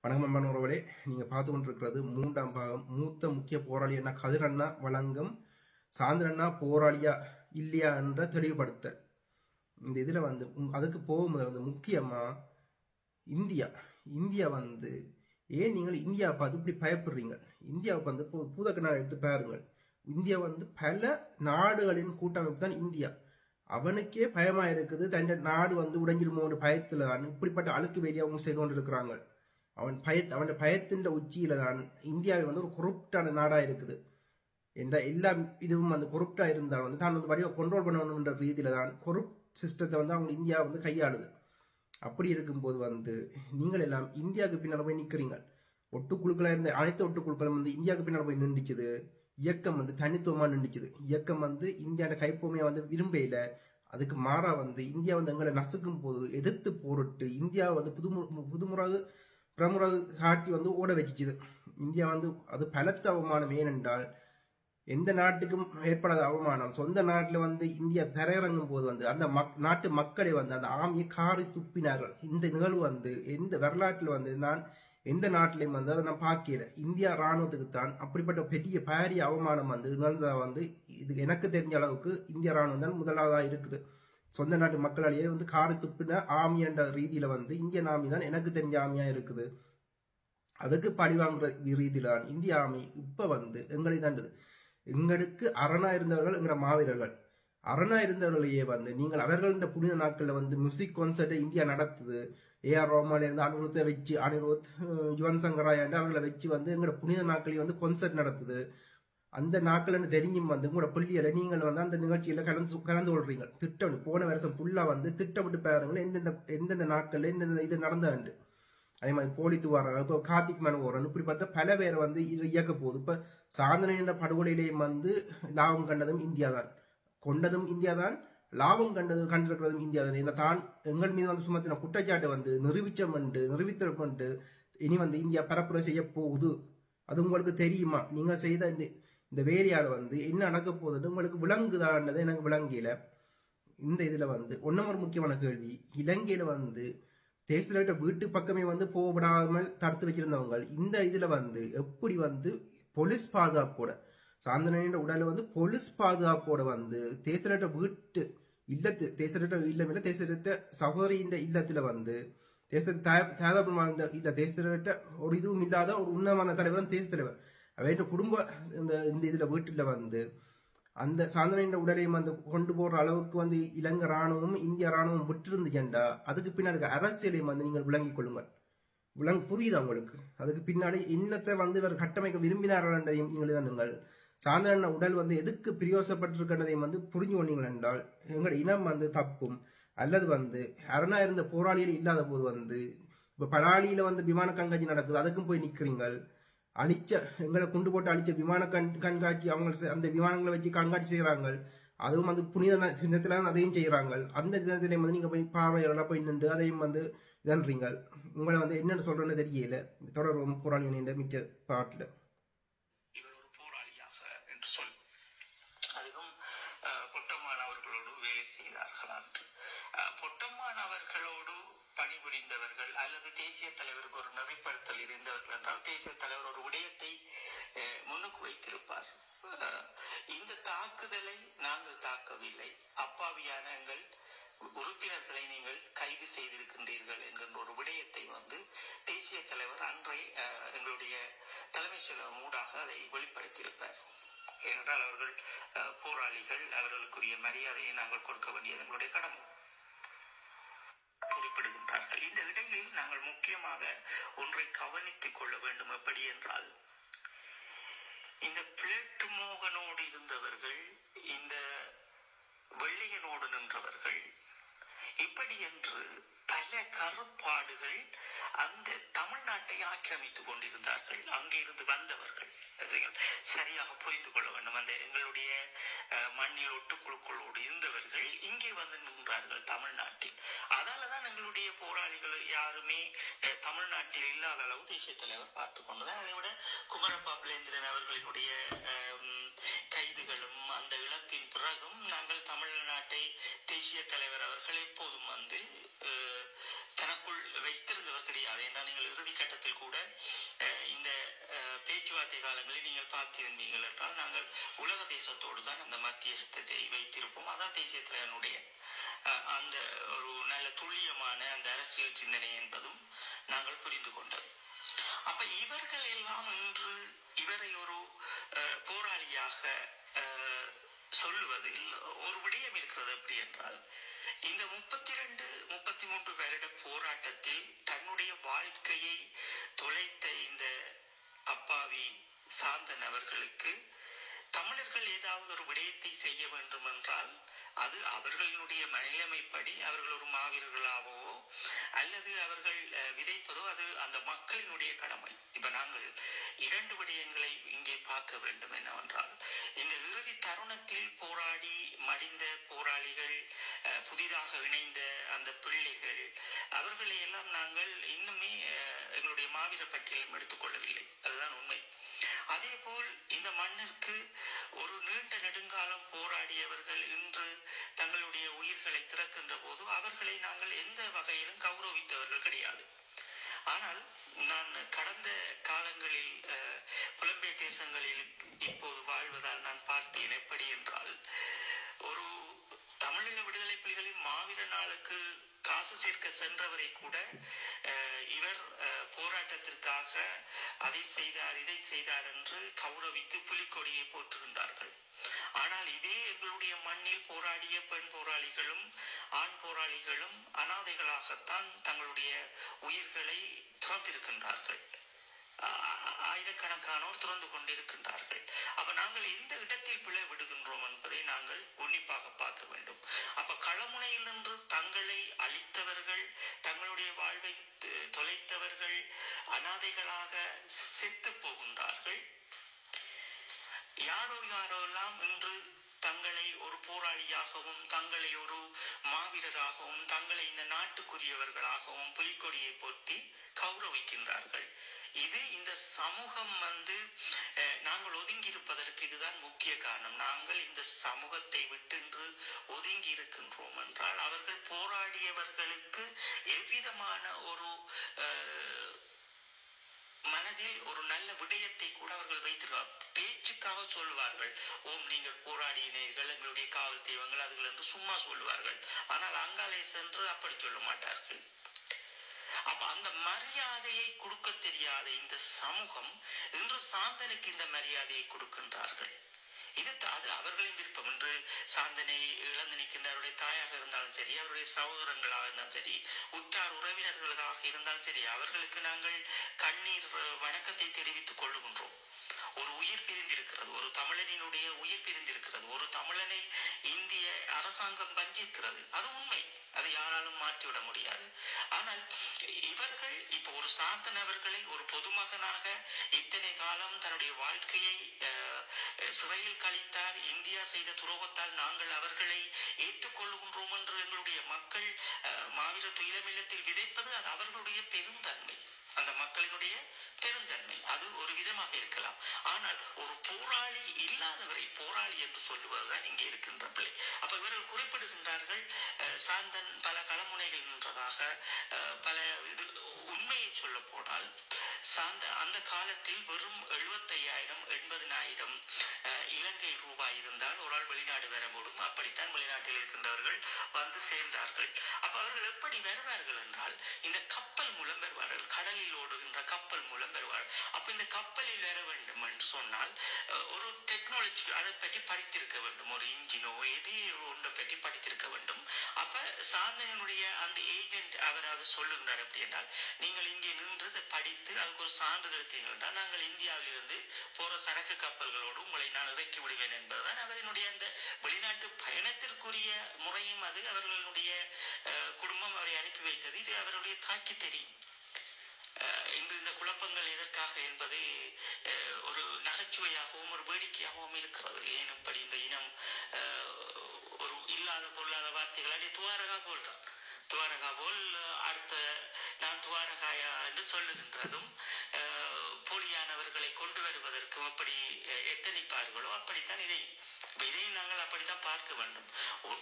வணக்கம் அன்பான உறவுகளே, நீங்க பார்த்து கொண்டிருக்கிறது மூன்றாம் பாகம். மூத்த முக்கிய போராளி என்ன கதிர் அண்ணா வழங்கும் சாந்திரண்ணா போராளியா இல்லையா என்ற தெளிவுபடுத்த இந்த இதுல அதுக்கு போகும்போது முக்கியமா இந்தியா இந்தியா ஏன் நீங்கள் இந்தியாவை பார்த்து இப்படி பயப்படுறீங்க? இந்தியாவை பூதக்க நாடு எடுத்து பாருங்கள். இந்தியா பல நாடுகளின் கூட்டமைப்பு தான் இந்தியா. அவனுக்கே பயமா இருக்குது, தன் நாடு உடைஞ்சிருமோன்னு பயத்துல தான் இப்படிப்பட்ட அழுக்கு வேலையை அவங்க செய்து கொண்டு இருக்கிறாங்க. அவன் பயத்தின் உச்சியில தான் இந்தியாவை ஒரு கொரப்டான நாடா இருக்குது என்ற எல்லா இதுவும் கொரப்டா இருந்தால் தான் வடிவ கண்ட்ரோல் பண்ணணும்ன்ற ரீதியில தான் கொரப்ட் சிஸ்டத்தை அவங்க இந்தியா கையாளுது. அப்படி இருக்கும்போது நீங்கள் எல்லாம் இந்தியாவுக்கு பின்னால் போய் நிற்கிறீங்க. ஒட்டுக்குழுக்களா இருந்த அனைத்து ஒட்டுக்குழுக்களும் இந்தியாவுக்கு பின்னால் போய் நின்றுச்சுது. இயக்கம் தனித்துவமா நின்றுச்சுது. இயக்கம் இந்தியாவோட கைப்பொமையா விரும்பையில அதுக்கு மாறா இந்தியா எங்களை நசுக்கும் போது எதிர்த்து போரிட்டு இந்தியா புதுமுறாக பிரமுறை காட்டி ஓட வச்சுச்சுது. இந்தியா அது பலத்த அவமானம். ஏனென்றால் எந்த நாட்டுக்கும் ஏற்படாத அவமானம். சொந்த நாட்டில் இந்தியா தரையிறங்கும் போது அந்த நாட்டு மக்களை அந்த ஆமியை காரி துப்பினார்கள். இந்த நிகழ்வு எந்த வரலாற்றில் நான் எந்த நாட்டிலையும் அதை நான் பார்க்கல. இந்தியா ராணுவத்துக்கு தான் அப்படிப்பட்ட பெரிய பாரிய அவமானம் நிகழ்ந்ததா இது எனக்கு தெரிஞ்ச அளவுக்கு இந்திய ராணுவம் தான் முதலாவதா இருக்குது. சொந்த நாட்டு மக்களாலேயே காரி துப்பின ஆமி என்ற ரீதியில இந்தியன் ஆமி தான் எனக்கு தெரிஞ்ச ஆமியா இருக்குது. அதுக்கு பழிவாங்குற ரீதியில இந்திய ஆமி இப்ப எங்களை தாண்டது. எங்களுக்கு அரணா இருந்தவர்கள் எங்களோட மாவீரர்கள். அரணா இருந்தவர்களையே நீங்கள் அவர்கள புனித நாட்கள்ல மியூசிக் கான்சர்ட் இந்தியா நடத்துது. ஏஆர் ரோமால இருந்து அனிருத்தை வச்சு யுவன் சங்கர் ராயா அவர்களை வச்சு எங்களோட புனித நாட்களையும் கான்சர்ட் நடத்துது. அந்த நாட்கள் தெரிஞ்சும் உங்களோட பள்ளியில நீங்கள் அந்த நிகழ்ச்சியில கலந்து கொள்றீங்க. திட்டம் போன வருஷம் ஃபுல்லா திட்டமிட்டு பாருங்கள் எந்தெந்த நாட்கள்ல எந்தெந்த இது நடந்தாண்டு. அதே மாதிரி போலித்துவார இப்போ கார்த்திக் மனோகரன் இப்படிப்பட்ட பல பேரை இது இயக்க போகுது. இப்ப சாதனையின் படுகொலையிலேயும் லாபம் கண்டதும் இந்தியா தான், கொண்டதும் இந்தியா தான், லாபம் கண்டிருக்கிறதும் இந்தியா தான். இந்த தான் எங்கள் மீது சுமத்தின குற்றச்சாட்டு நிரூபித்து இனி இந்தியா பரப்புரை செய்ய போகுது. அது உங்களுக்கு தெரியுமா? நீங்க செய்த இந்த வேலையால் என்ன நடக்க போகுதுன்னு உங்களுக்கு விளங்குதான்றது எனக்கு விளங்கல. இந்த இதுல ஒன்னொரு முக்கியமான கேள்வி, இலங்கையில தேசத்துல வீட்டு பக்கமே போகப்படாமல் தடுத்து வச்சிருந்தவங்க இந்த இதுல எப்படி போலீஸ் பாதுகாப்போட சாந்தனின் உடல போலீஸ் பாதுகாப்போட தேசத்த வீட்டு இல்லத்து தேசத்த இல்லமில்ல தேசத்த சகோதரியின் இல்லத்துல தேசத்தை இல்ல தேசத்த ஒரு இதுவும் இல்லாத ஒரு உன்னதமான தலைவர் தேச தலைவர். அவற்ற குடும்ப இந்த இதுல வீட்டுல அந்த சாந்தனின் உடலையும் கொண்டு போற அளவுக்கு இலங்கை ராணுவமும் இந்திய ராணுவம் விட்டு இருந்துச்சேன்டா அதுக்கு பின்னாடி அரசியலையும் நீங்கள் விளங்கிக் கொள்ளுங்கள். புரியுதா உங்களுக்கு? அதுக்கு பின்னாடி இன்னத்தை இவர் கட்டமைக்க விரும்பினார்கள் என்றதையும் நீங்கள் சாந்தன உடல் எதுக்கு பிரயோசப்பட்டிருக்கின்றதையும் புரிஞ்சு கொண்டீங்கள் என்றால் எங்களோட இனம் தப்பும் அல்லது அரணா இருந்த போராளிகள் இல்லாத போது இப்ப பலாலியில விமான கண்காட்சி நடக்குது, அதுக்கும் போய் நிக்கிறீங்கள். எங்களை கொண்டு போட்டு அழிச்ச விமான கண்காட்சி அவங்க அந்த விமானங்களை வச்சு கண்காட்சி செய்யறாங்க. அதுவும் புனித தினத்துல அதையும் செய்யறாங்க. அந்த தினத்திலையும் நீங்க போய் பார்வையாளர்களா போய் நின்று அதையும் இதன்றீங்க. உங்களை என்னன்னு சொல்றேன்னு தெரியல. தொடர்பு போராளி மிச்ச பாட்டுல பணிபுரிந்தவர்கள் அல்லது தேசிய தலைவருக்கு ஒரு நெறிப்படுத்தல் இருந்தவர்கள் என்றால் தேசிய தலைவர் ஒரு விடயத்தை முன்னுக்கு வைத்திருப்பார். இந்த தாக்குதலை நாங்கள் தாக்கவில்லை, அப்பாவியான எங்கள் உறுப்பினர்களை நீங்கள் கைது செய்திருக்கின்றீர்கள் என்கின்ற ஒரு விடயத்தை தேசிய தலைவர் அன்றை எங்களுடைய தலைமைச் செயலகம் ஊடாக அதை வெளிப்படுத்தியிருப்பார். ஏனென்றால் அவர்கள் போராளிகள், அவர்களுக்குரிய மரியாதையை நாங்கள் கொடுக்க வேண்டியது எங்களுடைய கடமை குறிப்பிடுகின்றார்கள். இந்த இடையில் நாங்கள் முக்கியமாக ஒன்றை கவனித்துக் கொள்ள வேண்டும். எப்படி என்றால், இந்த பிளேட்டு மோகனோடு இருந்தவர்கள், இந்த வெள்ளையனோடு நின்றவர்கள், இப்படி என்று பல கருப்பாடுகள் அந்த தமிழ்நாட்டை ஆக்கிரமித்துக் கொண்டிருந்தார்கள். அங்கே இருந்து வந்தவர்கள் சரியாக புரிந்து கொள்ள வேண்டும். அந்த எங்களுடைய மண்ணில் ஒட்டுக்குழுக்களோடு இருந்தவர்கள் இங்கே நின்றார்கள் தமிழ்நாட்டில். அதனாலதான் எங்களுடைய போராளிகள் யாருமே தமிழ்நாட்டில் இல்லாத அளவு தேசிய தலைவர் பார்த்து கொண்டுதான். அதை விட குமரபாபுலேந்திரன் அவர்களுடைய கைதுகளும் அந்த இழப்பின் பிறகும் நாங்கள் தமிழ்நாட்டை தேசிய தலைவர் அவர்கள் எப்போதும் தனக்குள் வைத்திருந்தவர் கிடையாது. என்றால் நீங்கள் இறுதி கட்டத்தில் கூட இந்த பேச்சுவார்த்தை காலங்களில் நீங்கள் பார்த்திருந்தீர்கள் என்றால் நாங்கள் உலக தேசத்தோடு தான் அந்த மத்தியஸ்தத்தை வைத்திருப்போம். அதான் தேசிய தலைவனுடைய அந்த ஒரு நல்ல துல்லியமான அந்த அரசியல் சிந்தனை என்பதும் நாங்கள் புரிந்து கொண்டோம். அப்ப இவர்கள் எல்லாம் இன்று இவரை ஒரு போராளியாக சொல்லுவதில் ஒரு விடயம் இருக்கிறது. எப்படி என்றால் இந்த 32-33 வருட போராட்டத்தில் தன்னுடைய வாழ்க்கையை தொலைத்த இந்த அப்பாவி சாந்தன் அவர்களுக்கு தமிழர்கள் ஏதாவது ஒரு விடயத்தை செய்ய வேண்டும் என்றால் அது அவர்களினுடைய மனிதமைப்படி அவர்கள் ஒரு மாவீரர்களாகவோ அல்லது அவர்கள் விதைப்பதோ அது அந்த மக்களினுடைய கடமை. இப்ப நாங்கள் 2 விடயங்களை இங்கே பார்க்க வேண்டும். என்னவென்றால் இந்த இறுதி தருணத்தில் போராடி மடிந்த போராளிகள், புதிதாக இணைந்த அந்த பிள்ளைகள், அவர்களை எல்லாம் நாங்கள் இன்னுமே எங்களுடைய மாவீர பட்டியலும் எடுத்துக்கொள்ளவில்லை. அதுதான் உண்மை. அதே போல் இந்த மண்ணிற்கு ஒரு நீண்ட நெடுங்காலம் போராடியவர்கள் இன்று தங்களுடைய உயிர்களை திறக்கின்ற போது அவர்களை நாங்கள் எந்த வகையிலும் கௌரவித்தவர்கள் கிடையாது. ஆனால் நான் கடந்த காலங்களில் புலம்பெயர் தேசங்களில் இப்போது வாழ்வதால் நான் பார்த்தேன். எப்படி என்றால் ஒரு தமிழீழ விடுதலை புலிகளின் மாவீர நாளுக்கு காசு சேர்க்க சென்றவரை கூட இவர் போராட்டத்திற்காக அதை செய்தார் இதை செய்தார் என்று கௌரவித்து புலிக்கொடியை போட்டிருந்தார்கள். ஆனால் இதே எங்களுடைய மண்ணில் போராடிய பெண் போராளிகளும் ஆண் போராளிகளும் அனாதைகளாகத்தான் தங்களுடைய உயிர்களை துறந்திருக்கின்றார்கள். ஆயிரக்கணக்கானோர் துறந்து கொண்டிருக்கின்றார்கள். அப்ப நாங்கள் எந்த இடத்தில் பிழை விடுகின்றோம் என்பதை நாங்கள் உன்னிப்பாக பார்க்க வேண்டும். அப்ப களமுனையில் நின்று தங்களை அழித்தவர்கள், தங்களுடைய வாழ்வை தொலைத்தவர்கள் அனாதைகளாக செத்து போகின்றார்கள். யாரோ எல்லாம் இன்று தங்களை ஒரு போராளியாகவும் தங்களை ஒரு மாவீரராகவும் தங்களை இந்த நாட்டுக்குரியவர்களாகவும் புலிக்கொடியை போட்டி கௌரவிக்கின்றார்கள். இது இந்த சமூகம் நாங்கள் ஒதுங்கி இருப்பதற்கு இதுதான் முக்கிய காரணம். நாங்கள் இந்த சமூகத்தை விட்டு ஒதுங்கி இருக்கின்றோம் என்றால் அவர்கள் போராடியவர்களுக்கு எவ்விதமான ஒரு மனதில் ஒரு நல்ல விடயத்தை கூட அவர்கள் வைத்திருக்கிறார். பேச்சுக்காக சொல்லுவார்கள், ஓம் நீங்கள் போராடினீர்கள் எங்களுடைய காவல் தெய்வங்கள் அதுகள் என்று சும்மா சொல்லுவார்கள். ஆனால் அங்காலே சென்று அப்படி சொல்ல மாட்டார்கள். அப்ப அந்த மரியாதையை கொடுக்க தெரியாத இந்த சமூகம் இன்று சாந்தனுக்கு இந்த மரியாதையை கொடுக்கின்றார்கள். இது அது அவர்களின் விருப்பம். என்று சாந்தனை இழந்து நிற்கின்ற அவருடைய தாயாக இருந்தாலும் சரி, அவருடைய சகோதரங்களாக இருந்தாலும் சரி, உற்றார் உறவினர்களாக இருந்தாலும் சரி, அவர்களுக்கு நாங்கள் கண்ணீர் வணக்கத்தை தெரிவித்துக் கொள்ளுகின்றோம். ஒரு உயிர் பிரிந்திருக்கிறது, ஒரு தமிழனினுடைய உயிர் பிரிந்திருக்கிறது, ஒரு தமிழனை இந்திய அரசாங்கம் வஞ்சிக்கிறது. அது உண்மை, அதை யாராலும் மாற்றிவிட முடியாது. ஆனால் இவர்கள் இப்ப ஒரு சாந்தன் அவர்களை ஒரு பொதுமகனாக இத்தனை காலம் தன்னுடைய வாழ்க்கையை சிறையில் கழித்தார், இந்தியா செய்த துரோகத்தால் நாங்கள் அவர்களை ஏற்றுக்கொள்கின்றோம் என்று எங்களுடைய மக்கள் மாவீர துயிலமில்லத்தில் விதைப்பது அது அவர்களுடைய பெருந்தன்மை, அந்த மக்களினுடைய பெருந்தன்மை. அது ஒரு விதமாக இருக்கலாம். ஆனால் ஒரு போராளி இல்லாதவரை போராளி என்று சொல்லுவதுதான் இங்கே இருக்கின்ற பிள்ளை. அப்ப இவர்கள் குறிப்பிடுகின்றார்கள் சாந்தன் பல களமுனைகள் நின்றதாக. பல உண்மையை சொல்ல போனால் சாந்த அந்த காலத்தில் வெறும் 75,000-80,000 இலங்கை ரூபாய் இருந்தால் ஒரு ஆள் வெளிநாடு வர முடியும். அப்படித்தான் வெளிநாட்டில் இருக்கின்றவர்கள் வந்து சேர்ந்தார்கள். அப்ப அவர்கள் எப்படி வருவார்கள் என்றால் இந்த கப்பல் மூலம் வருவார்கள், கடலில் ஓடுகின்ற கப்பல் மூலம் வருவார்கள். அப்ப இந்த கப்பலில் வர வேண்டும் என்று சொன்னால் ஒரு டெக்னாலஜி அதை பற்றி படித்திருக்க வேண்டும், ஒரு இன்ஜினோ எதே ஒன்றை பற்றி படித்திருக்க வேண்டும். அப்ப சாந்தனுடைய அந்த ஏஜென்ட் அவர் அதை சொல்லுகிறார். எப்படி என்றால் நீங்கள் இங்கே நின்று படித்து அதுக்கு ஒரு சான்றிதழ் தீங்கள்தான் நாங்கள் இந்தியாவில் இருந்து போற சரக்கு கப்பல்களோடு உங்களை நான் இறக்கி விடுவேன் என்பதுதான் அவர்களுடைய அந்த வெளிநாட்டு பயணத்திற்குரிய முறையும். அது அவர்களுடைய குடும்பம் அவரை அனுப்பி வைத்தது. இது அவருடைய தாக்கி தெரியும். இன்று இந்த குழப்பங்கள் எதற்காக என்பது ஒரு நகைச்சுவையாகவும் ஒரு வேடிக்கையாகவும் இருக்கிறது. ஏன் இப்படி இந்த இனம் ஒரு இல்லாத பொருளாத வார்த்தைகளை துவாரகா போல்றான், துவாரகா போல் அடுத்த நான் துவாரகாயா என்று சொல்லுகின்றதும் போலியானவர்களை கொண்டு வருவதற்கும் அப்படி எத்தனிப்பார்களோ அப்படித்தான் இதையும் நாங்கள் அப்படித்தான் பார்க்க வேண்டும்.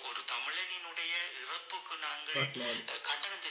ஒரு தமிழனினுடைய இறப்புக்கு நாங்கள் கண்டனம்